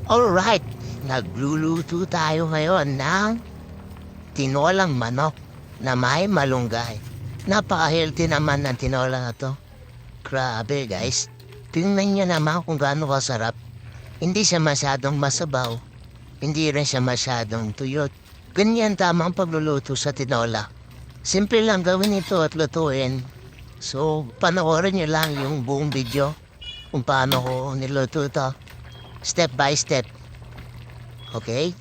Alright, nagluluto tayo ngayon ng tinolang manok na may malunggay. Napaka-healthy naman ng tinola na to. Grabe guys, tingnan niyo naman kung gaano kasarap. Hindi siya masyadong masabaw, hindi rin siya masyadong tuyot. Ganyan tamang pagluluto sa tinola. Simple lang gawin ito at lutuin. So, panoorin niyo lang yung buong video kung paano ko niluto ito. Step by step. Okay?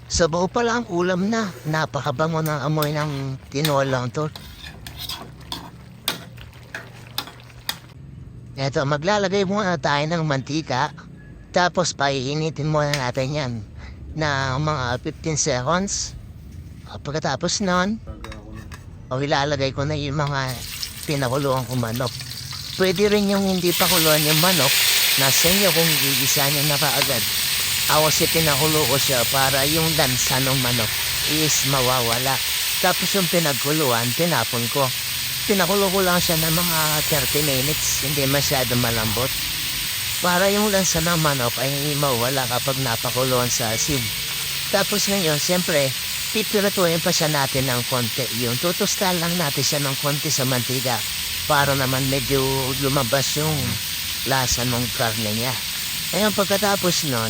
Sabaw pa lang ulam na. Napakabango ng amoy ng tinolang to. Eto, maglalagay muna tayo ng mantika. Tapos paiinitin muna natin yan na mga 15 seconds. Pagkatapos nun, ilalagay ko na yung mga pinakuluan kong manok. Pwede rin yung hindi pa kuluan yung manok. Nasa inyo kung gigisa nyo na kaagad. Ako si pinakulo ko siya para yung lansa ng manok is mawawala. Tapos yung pinagkuluan, tinapon ko. Pinakulo ko lang siya ng mga 30 minutes, hindi masyado malambot. Para yung lansa ng manok ay mawala kapag napakuluan sa asin. Tapos ngayon, siyempre, pipiratuin pa siya natin ng konti. Yung tutustan lang natin siya ng konti sa mantika para naman medyo lumabas yung lasa ng karne niya. Ngayon pagkatapos nun,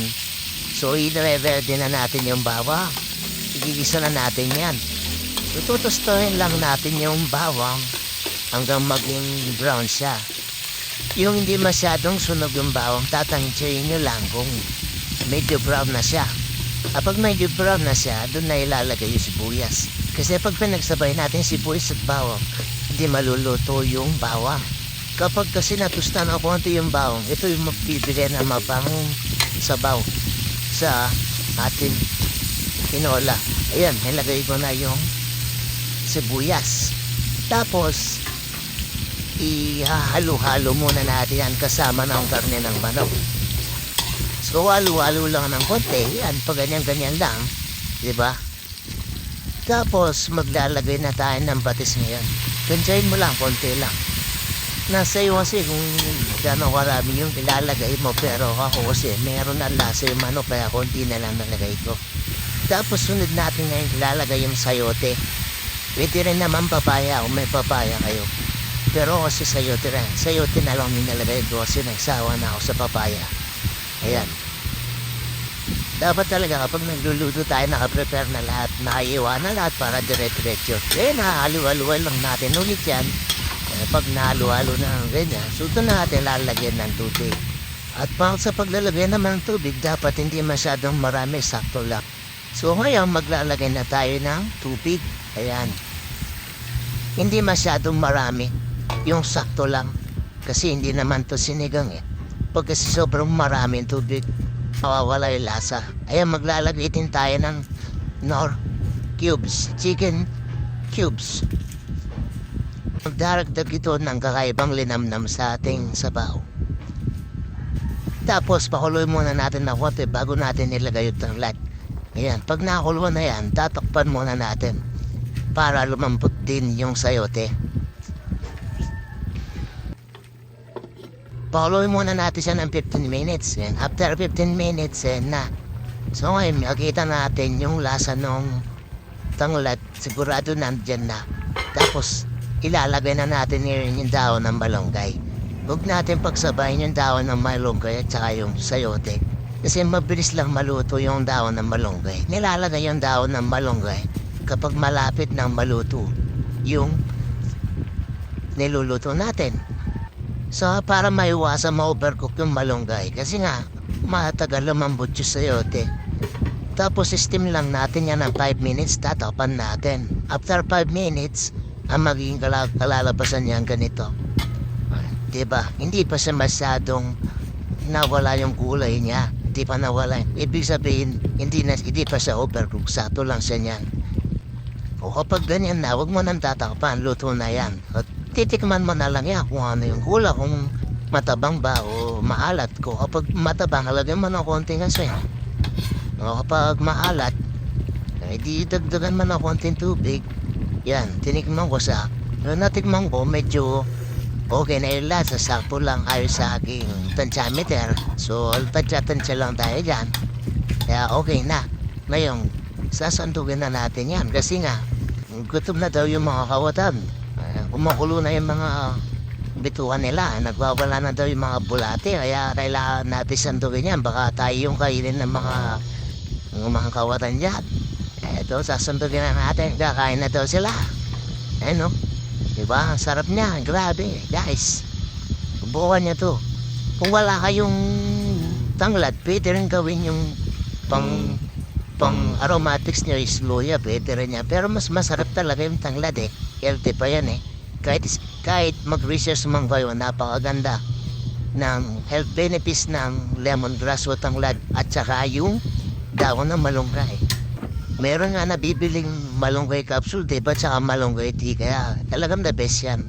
so i-reverde na natin yung bawang. Igigisa na natin yan. So tutustuhin lang natin yung bawang hanggang maging brown siya. Yung hindi masyadong sunog yung bawang, tatangtsayin nyo lang kung medyo brown na siya. Kapag medyo brown na siya, doon na ilalagay yung sibuyas. Kasi pag pinagsabay natin sibuyas at bawang, hindi maluluto yung bawang. Kapag kasi natustan na konti yung bawang, ito yung magbibigay na mabangong sabaw sa ating tinola. Ayan, nilagay ko na yung sibuyas. Tapos, ihahalo-halo muna natin yan kasama ng karne ng manok. So, halo-halo lang ng konti. Yan, pag ganyan-ganyan lang. Diba? Tapos, maglalagay na tayo ng batis ngayon. Ganyain mo lang, konti lang. Nasa iyo kasi kung gano'ng karami yung ilalagay mo, pero ako kasi meron na lasa yung manok kaya konti na lang nalagay ko. Tapos sunod natin ngayon ilalagay yung sayote. Pwede rin naman papaya kung may papaya kayo. Pero kasi sayote rin. Sayote na lang nilalagay ko kasi nagsawa na ako sa papaya. Ayan. Dapat talaga kapag nagluluto tayo nakaprepare na lahat, nakaiwa na lahat para dire-diretso. Nahalo-halo lang natin ulit yan. Pag nahalo-halo na ng ganyan, so ito natin lalagyan ng tubig. At pang sa paglalagay naman ng tubig, dapat hindi masyadong marami, sakto lang. So ngayon, maglalagay na tayo ng tubig. Ayan. Hindi masyadong marami, yung sakto lang. Kasi hindi naman to sinigang eh. Pag kasi sobrang maraming tubig, mawawala yung lasa. Ayan, maglalagay din tayo ng nor cubes, chicken cubes. Magdaragdag ito ng kakaibang linamnam sa ating sabaw. Tapos pakuloy muna natin na konti bago natin nilagay yung tanglad. Ayan, pag nakakulo na yan, tatakpan muna natin para lumambot din yung sayote. Pakuloy muna natin siya ng 15 minutes. And after 15 minutes, na. So ngayon, makikita natin yung lasa ng tanglad. Sigurado nandyan na. Tapos, ilalagay na natin yung dahon ng malunggay. Huwag natin pagsabayin yung dahon ng malunggay at saka yung sayote. Kasi mabilis lang maluto yung dahon ng malunggay. Nilalagay yung dahon ng malunggay kapag malapit ng maluto yung niluluto natin. So para maiwasan ma-overcook yung malunggay. Kasi nga, matagal lumambot yung sayote. Tapos steam lang natin yan ng 5 minutes, tatakpan natin. After 5 minutes, ang magiging kalalabasan niyan ganito. Diba? Hindi pa siya masyadong nawala yung kulay niya. Hindi pa nawala. Ibig sabihin, hindi pa siya overcook. Sakto lang siya niyan. O kapag ganyan na, huwag mo nang tatakpan. Luto na yan. At titikman mo na lang yan kung ano yung kula. Kung matabang ba o maalat ko. Kapag matabang, halagyan mo ng konting asin. O kapag maalat, di dagdagan mo ng konting tubig. Yan, tinikman ko sa, natikman ko medyo okay na yun lahat. Sasakpo lang ayos sa aking tensiometer. So, tansya-tansya lang tayo dyan. Kaya okay na. Ngayon, sasandugin na natin yan. Kasi nga, gutom na daw yung mga kawatan. Kumukulo na yung mga bituan nila. Nagwawala na daw yung mga bulate. Kaya kailangan natin sandugin yan. Baka tayo yung kainin ng mga kawatan dyan. Eto, sasandugin na natin. Kakain na daw sila. Ano? Diba? Ang sarap niya. Grabe. Guys, subukan niya to. Kung wala kayong tanglad, pwede rin gawin yung pang aromatics niya is luya. Pwede rin niya. Pero mas masarap talaga yung tanglad eh. Healthy pa yan eh. Kahit mag-research man kayo, napakaganda ng health benefits ng lemongrass o tanglad at saka yung dahon ng malunggay. Meron nga nabibiling malunggay capsule, diba? Tsaka malunggay tea. Kaya talagang the best yan.